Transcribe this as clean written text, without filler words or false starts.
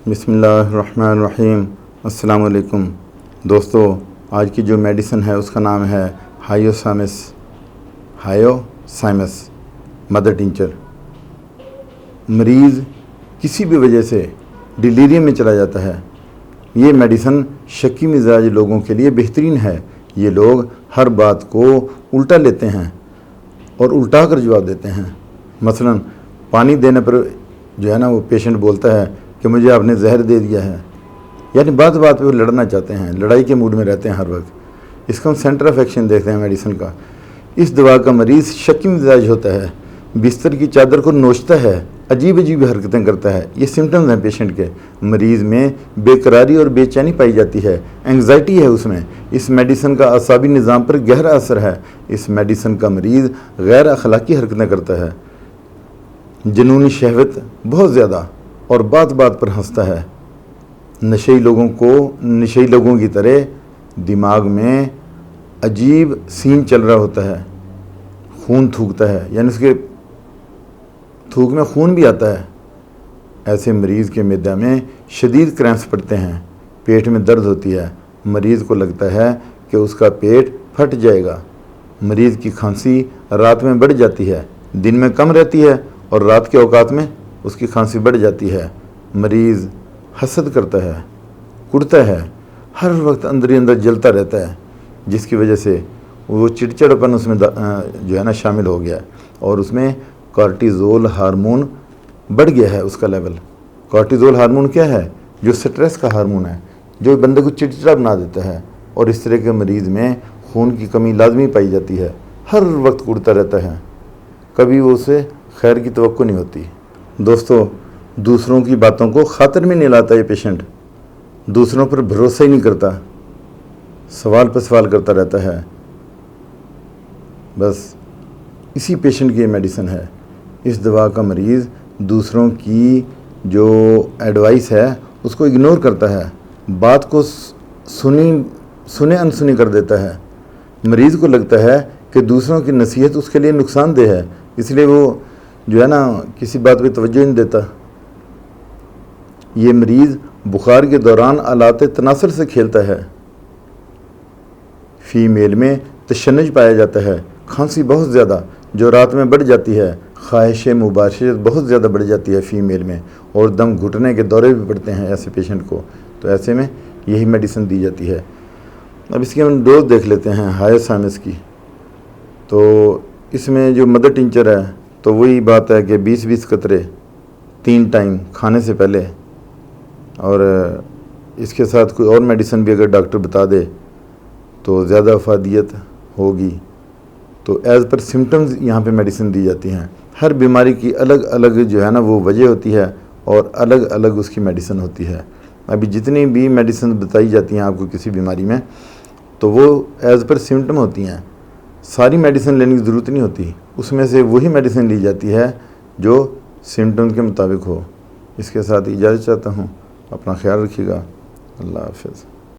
بسم اللہ الرحمن الرحیم۔ السلام علیکم دوستو، آج کی جو میڈیسن ہے اس کا نام ہے ہائیوسائمس مدر ٹنچر۔ مریض کسی بھی وجہ سے ڈیلیریم میں چلا جاتا ہے، یہ میڈیسن شکی مزاج لوگوں کے لیے بہترین ہے۔ یہ لوگ ہر بات کو الٹا لیتے ہیں اور الٹا کر جواب دیتے ہیں۔ مثلا پانی دینے پر جو ہے نا وہ پیشنٹ بولتا ہے کہ مجھے آپ نے زہر دے دیا ہے، یعنی بات بات پہ وہ لڑنا چاہتے ہیں، لڑائی کے موڈ میں رہتے ہیں ہر وقت۔ اس کا ہم سینٹر آف ایکشن دیکھتے ہیں میڈیسن کا۔ اس دوا کا مریض شکی مزاج ہوتا ہے، بستر کی چادر کو نوچتا ہے، عجیب عجیب حرکتیں کرتا ہے۔ یہ سمٹمز ہیں پیشنٹ کے۔ مریض میں بے قراری اور بے چینی پائی جاتی ہے، انگزائٹی ہے اس میں۔ اس میڈیسن کا اعصابی نظام پر گہرا اثر ہے۔ اس میڈیسن کا مریض غیر اخلاقی حرکتیں کرتا ہے، جنونی شہوت بہت زیادہ، اور بات بات پر ہنستا ہے۔ نشئی لوگوں کی طرح دماغ میں عجیب سین چل رہا ہوتا ہے، خون تھوکتا ہے، یعنی اس کے تھوک میں خون بھی آتا ہے۔ ایسے مریض کے معدے میں شدید کریمپس پڑتے ہیں، پیٹ میں درد ہوتی ہے، مریض کو لگتا ہے کہ اس کا پیٹ پھٹ جائے گا۔ مریض کی کھانسی رات میں بڑھ جاتی ہے، دن میں کم رہتی ہے اور رات کے اوقات میں اس کی کھانسی بڑھ جاتی ہے۔ مریض حسد کرتا ہے، کڑتا ہے، ہر وقت اندر ہی اندر جلتا رہتا ہے، جس کی وجہ سے وہ چڑچڑپن اس میں جو ہے نا شامل ہو گیا ہے، اور اس میں کارٹیزول ہارمون بڑھ گیا ہے اس کا لیول۔ کارٹیزول ہارمون کیا ہے؟ جو سٹریس کا ہارمون ہے، جو بندے کو چڑچڑا بنا دیتا ہے، اور اس طرح کے مریض میں خون کی کمی لازمی پائی جاتی ہے، ہر وقت کڑتا رہتا ہے، کبھی وہ اسے خیر کی توقع نہیں ہوتی۔ دوستو، دوسروں کی باتوں کو خاطر میں نہیں لاتا یہ پیشنٹ، دوسروں پر بھروسہ ہی نہیں کرتا، سوال پر سوال کرتا رہتا ہے۔ بس اسی پیشنٹ کی یہ میڈیسن ہے۔ اس دوا کا مریض دوسروں کی جو ایڈوائس ہے اس کو اگنور کرتا ہے، بات کو سنے انسنی کر دیتا ہے۔ مریض کو لگتا ہے کہ دوسروں کی نصیحت اس کے لیے نقصان دہ ہے، اس لیے وہ جو ہے نا کسی بات پہ توجہ نہیں دیتا۔ یہ مریض بخار کے دوران آلات تناسل سے کھیلتا ہے۔ فیمیل میں تشنج پایا جاتا ہے، کھانسی بہت زیادہ جو رات میں بڑھ جاتی ہے، خواہش مباشرت بہت زیادہ بڑھ جاتی ہے فیمیل میں، اور دم گھٹنے کے دورے بھی پڑتے ہیں ایسے پیشنٹ کو۔ تو ایسے میں یہی میڈیسن دی جاتی ہے۔ اب اس کی ہم ڈوز دیکھ لیتے ہیں ہائیوسائمس کی۔ تو اس میں جو مدر ٹنچر ہے تو وہی بات ہے کہ 20 قطرے 3 ٹائم کھانے سے پہلے، اور اس کے ساتھ کوئی اور میڈیسن بھی اگر ڈاکٹر بتا دے تو زیادہ افادیت ہوگی۔ تو ایز پر سمٹمز یہاں پہ میڈیسن دی جاتی ہیں۔ ہر بیماری کی الگ الگ جو ہے نا وہ وجہ ہوتی ہے، اور الگ الگ اس کی میڈیسن ہوتی ہے۔ ابھی جتنی بھی میڈیسن بتائی جاتی ہیں آپ کو کسی بیماری میں، تو وہ ایز پر سمٹم ہوتی ہیں، ساری میڈیسن لینے کی ضرورت نہیں ہوتی۔ اس میں سے وہی میڈیسن لی جاتی ہے جو سمٹم کے مطابق ہو۔ اس کے ساتھ اجازت چاہتا ہوں، اپنا خیال رکھیے گا۔ اللہ حافظ۔